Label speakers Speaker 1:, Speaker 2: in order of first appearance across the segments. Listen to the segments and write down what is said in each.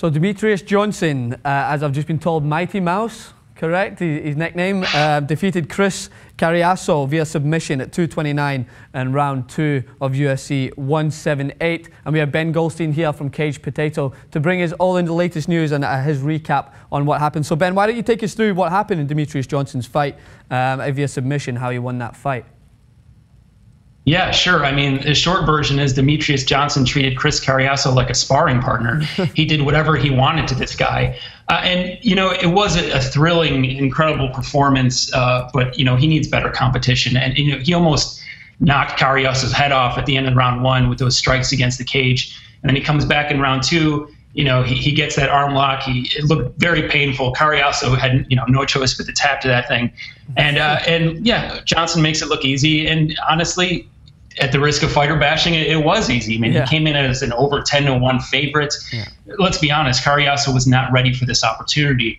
Speaker 1: So Demetrious Johnson, as I've just been told, Mighty Mouse, correct? His nickname, defeated Chris Cariaso via submission at 229 and round 2 of UFC 178. And we have Ben Goldstein here from Cage Potato to bring us all in the latest news and his recap on what happened. So Ben, why don't you take us through what happened in Demetrious Johnson's fight via submission, how he won that fight?
Speaker 2: Yeah, sure. I mean, the short version is Demetrious Johnson treated Chris Cariaso like a sparring partner. He did whatever he wanted to this guy. And, you know, it was a thrilling, incredible performance, but, you know, he needs better competition. And, you know, he almost knocked Cariaso's head off at the end of round 1 with those strikes against the cage. And then he comes back in round 2. You know, he gets that arm lock. It looked very painful. Cariaso had, you know, no choice but to tap to that thing. And yeah, Johnson makes it look easy. And honestly, at the risk of fighter bashing, it was easy. I mean, he came in as an over 10-1 favorite. Yeah. Let's be honest, Cariaso was not ready for this opportunity.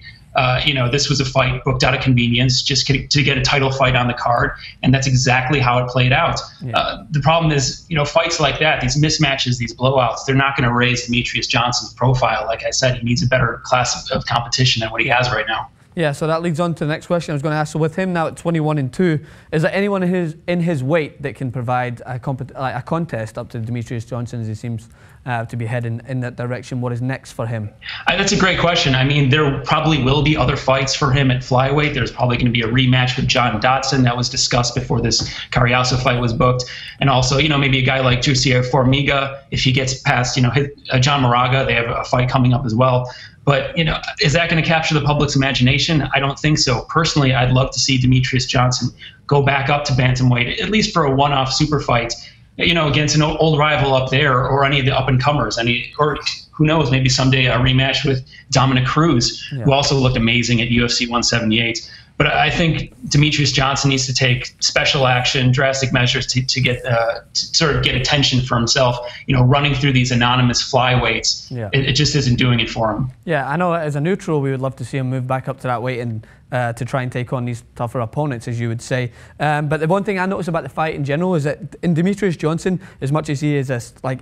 Speaker 2: You know, this was a fight booked out of convenience just to get a title fight on the card, and that's exactly how it played out. Yeah. The problem is, you know, fights like that, these mismatches, these blowouts, they're not going to raise Demetrious Johnson's profile. Like I said, he needs a better class of competition than what he has right now. Yeah, so that leads on to the next question I was going to ask. So with him now at 21-2, is there anyone in his weight that can provide a contest up to Demetrious Johnson, as he seems to be heading in that direction? What is next for him? That's a great question. I mean, there probably will be other fights for him at flyweight. There's probably going to be a rematch with John Dodson that was discussed before this Cariaso fight was booked. And also, you know, maybe a guy like Jussier Formiga, if he gets past, you know, John Moraga, they have a fight coming up as well. But, you know, is that going to capture the public's imagination? I don't think so. Personally, I'd love to see Demetrious Johnson go back up to bantamweight, at least for a one-off super fight, you know, against an old rival up there, or any of the up-and-comers, or who knows, maybe someday a rematch with Dominic Cruz, who also looked amazing at UFC 178. But I think Demetrious Johnson needs to take special action, drastic measures to get to sort of get attention for himself. You know, running through these anonymous flyweights, it just isn't doing it for him. Yeah, I know as a neutral, we would love to see him move back up to that weight and to try and take on these tougher opponents, as you would say. But the one thing I notice about the fight in general is that in Demetrious Johnson, as much as he is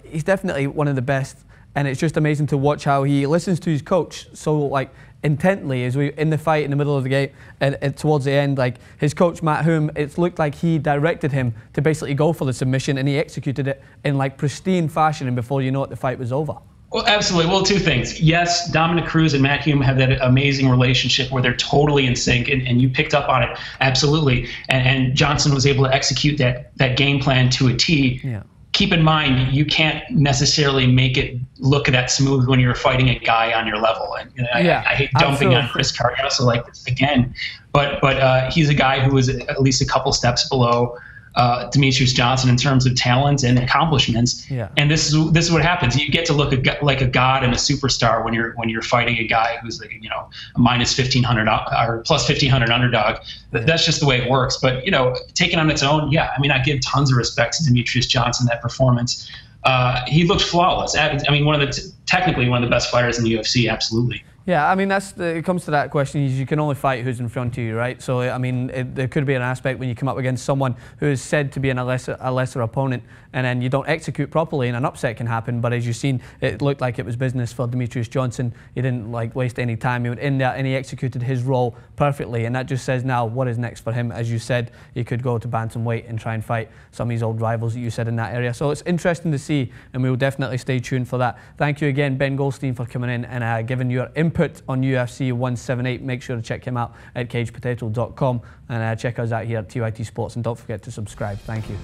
Speaker 2: he's definitely one of the best. And it's just amazing to watch how he listens to his coach so intently as we in the fight in the middle of the game and towards the end. Like his coach Matt Hume, it looked like he directed him to basically go for the submission, and he executed it in like pristine fashion. And before you know it, the fight was over. Well, absolutely. Well, two things. Yes, Dominic Cruz and Matt Hume have that amazing relationship where they're totally in sync, and you picked up on it. Absolutely. And Johnson was able to execute that game plan to a T. Yeah. Keep in mind, you can't necessarily make it look that smooth when you're fighting a guy on your level. And you know, I hate dumping on Chris Cariaso like this again, but he's a guy who is at least a couple steps below Demetrious Johnson in terms of talent and accomplishments. Yeah. And this is what happens. You get to look like a god and a superstar when you're fighting a guy who's like, you know, a minus 1,500 or plus 1,500 underdog. That's just the way it works. But, you know, taken on its own, yeah, I mean, I give tons of respect to Demetrious Johnson, that performance. He looked flawless. I mean, technically one of the best fighters in the UFC, absolutely. Yeah, I mean, it comes to that question, is you can only fight who's in front of you, right? So, I mean, there could be an aspect when you come up against someone who is said to be a lesser opponent, and then you don't execute properly and an upset can happen. But as you've seen, it looked like it was business for Demetrious Johnson. He didn't waste any time. He went in there and he executed his role perfectly, and that just says now what is next for him. As you said, he could go to bantamweight and try and fight some of his old rivals that you said in that area. So it's interesting to see, and we will definitely stay tuned for that. Thank you again, Ben Goldstein, for coming in and giving your input on UFC 178. Make sure to check him out at cagepotato.com and check us out here at TYT Sports, and don't forget to subscribe. Thank you.